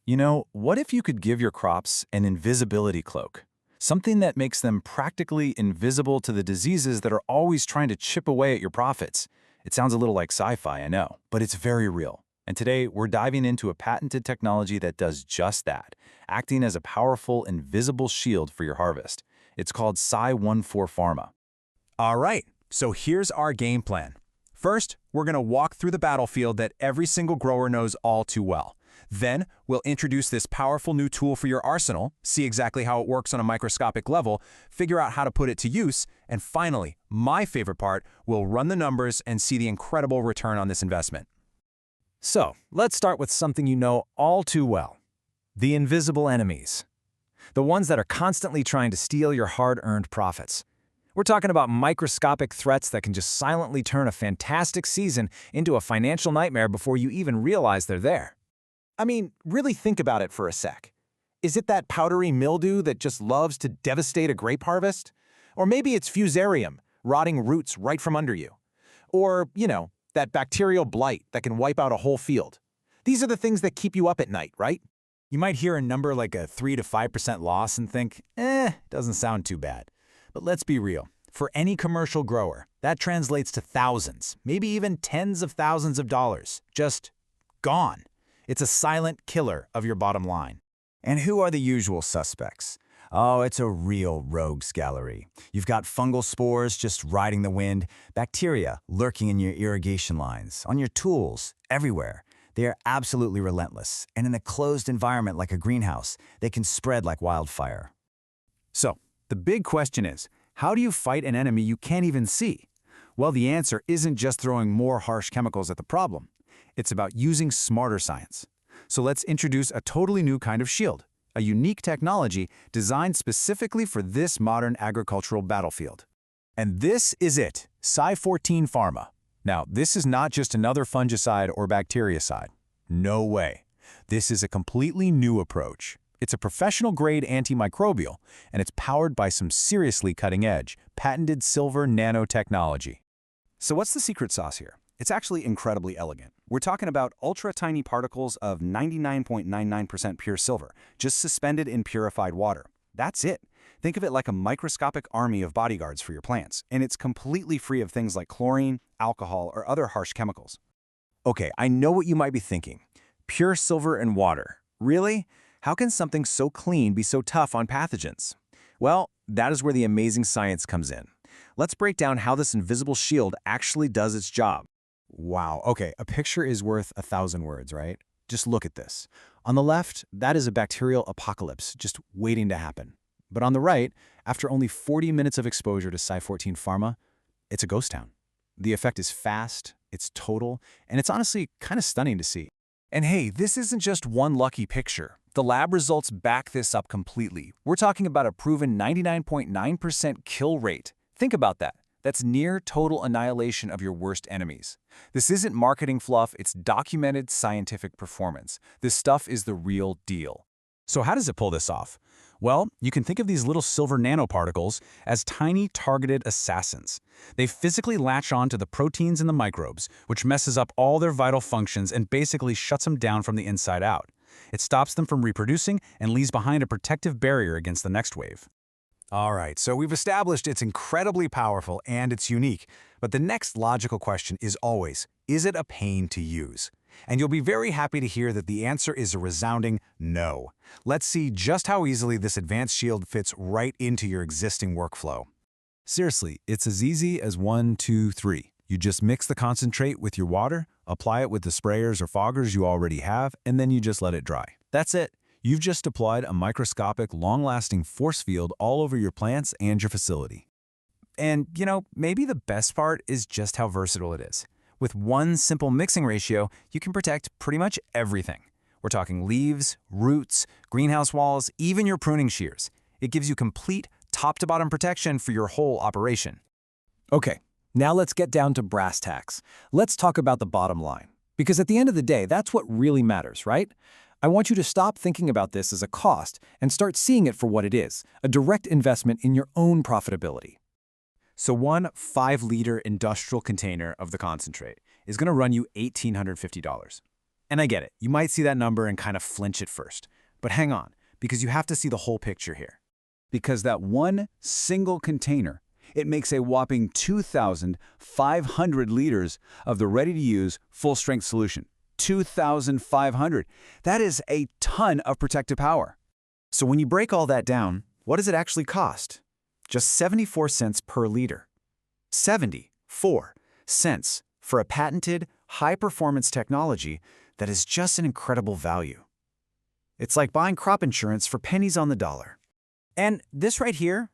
What if you could give your crops an invisibility cloak? Something that makes them practically invisible to the diseases that are always trying to chip away at your profits. It sounds a little like sci-fi, I know, but it's very real. And today, we're diving into a patented technology that does just that, acting as a powerful, invisible shield for your harvest. It's called Psi-14 Pharma. All right, so here's our game plan. First, we're going to walk through the battlefield that every single grower knows all too well. Then, we'll introduce this powerful new tool for your arsenal, see exactly how it works on a microscopic level, figure out how to put it to use, and finally, my favorite part, we'll run the numbers and see the incredible return on this investment. So, let's start with something you know all too well. The invisible enemies. The ones that are constantly trying to steal your hard-earned profits. We're talking about microscopic threats that can just silently turn a fantastic season into a financial nightmare before you even realize they're there. I mean, really think about it for a sec. Is it that powdery mildew that just loves to devastate a grape harvest? Or maybe it's fusarium, rotting roots right from under you. Or, that bacterial blight that can wipe out a whole field. These are the things that keep you up at night, right? You might hear a number like a 3 to 5% loss and think, doesn't sound too bad. But let's be real. For any commercial grower, that translates to thousands, maybe even tens of thousands of dollars, just gone. It's a silent killer of your bottom line. And who are the usual suspects? Oh, it's a real rogues gallery. You've got fungal spores just riding the wind, bacteria lurking in your irrigation lines, on your tools, everywhere. They are absolutely relentless, and in a closed environment like a greenhouse, they can spread like wildfire. So, the big question is, how do you fight an enemy you can't even see? Well, the answer isn't just throwing more harsh chemicals at the problem. It's about using smarter science. So let's introduce a totally new kind of shield, a unique technology designed specifically for this modern agricultural battlefield. And this is it, Psi-14 Pharma. Now, this is not just another fungicide or bactericide. No way. This is a completely new approach. It's a professional-grade antimicrobial, and it's powered by some seriously cutting-edge, patented silver nanotechnology. So what's the secret sauce here? It's actually incredibly elegant. We're talking about ultra-tiny particles of 99.99% pure silver, just suspended in purified water. That's it. Think of it like a microscopic army of bodyguards for your plants, and it's completely free of things like chlorine, alcohol, or other harsh chemicals. Okay, I know what you might be thinking. Pure silver and water. Really? How can something so clean be so tough on pathogens? Well, that is where the amazing science comes in. Let's break down how this invisible shield actually does its job. Wow, okay, a picture is worth 1,000 words, right? Just look at this. On the left, that is a bacterial apocalypse just waiting to happen. But on the right, after only 40 minutes of exposure to Psi-14 Pharma, it's a ghost town. The effect is fast, it's total, and it's honestly kind of stunning to see. And hey, this isn't just one lucky picture. The lab results back this up completely. We're talking about a proven 99.9% kill rate. Think about that. That's near total annihilation of your worst enemies. This isn't marketing fluff, it's documented scientific performance. This stuff is the real deal. So how does it pull this off? Well, you can think of these little silver nanoparticles as tiny targeted assassins. They physically latch on to the proteins in the microbes, which messes up all their vital functions and basically shuts them down from the inside out. It stops them from reproducing and leaves behind a protective barrier against the next wave. All right, so we've established it's incredibly powerful and it's unique. But the next logical question is always, is it a pain to use? And you'll be very happy to hear that the answer is a resounding no. Let's see just how easily this advanced shield fits right into your existing workflow. Seriously, it's as easy as 1, 2, 3. You just mix the concentrate with your water, apply it with the sprayers or foggers you already have, and then you just let it dry. That's it. You've just applied a microscopic, long-lasting force field all over your plants and your facility. And, maybe the best part is just how versatile it is. With one simple mixing ratio, you can protect pretty much everything. We're talking leaves, roots, greenhouse walls, even your pruning shears. It gives you complete top-to-bottom protection for your whole operation. Okay, now let's get down to brass tacks. Let's talk about the bottom line. Because at the end of the day, that's what really matters, right? I want you to stop thinking about this as a cost and start seeing it for what it is, a direct investment in your own profitability. So one 5-liter industrial container of the concentrate is going to run you $1,850. And I get it. You might see that number and kind of flinch at first. But hang on, because you have to see the whole picture here. Because that one single container, it makes a whopping 2,500 liters of the ready-to-use full-strength solution. 2,500. That is a ton of protective power. So when you break all that down, what does it actually cost? Just 74 cents per liter. 74 cents for a patented, high-performance technology that is just an incredible value. It's like buying crop insurance for pennies on the dollar. And this right here,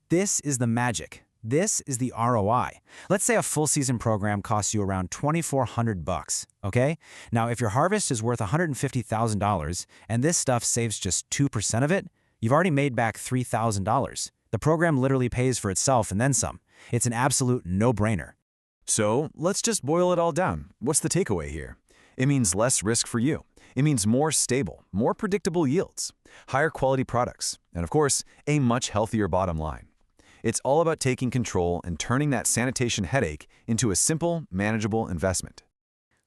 this is the magic. This is the ROI. Let's say a full season program costs you around $2,400, okay? Now, if your harvest is worth $150,000 and this stuff saves just 2% of it, you've already made back $3,000. The program literally pays for itself and then some. It's an absolute no-brainer. So let's just boil it all down. What's the takeaway here? It means less risk for you. It means more stable, more predictable yields, higher quality products, and of course, a much healthier bottom line. It's all about taking control and turning that sanitation headache into a simple, manageable investment.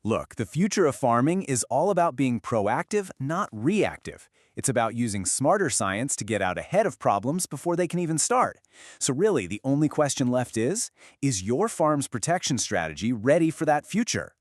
Look, the future of farming is all about being proactive, not reactive. It's about using smarter science to get out ahead of problems before they can even start. So really, the only question left is your farm's protection strategy ready for that future?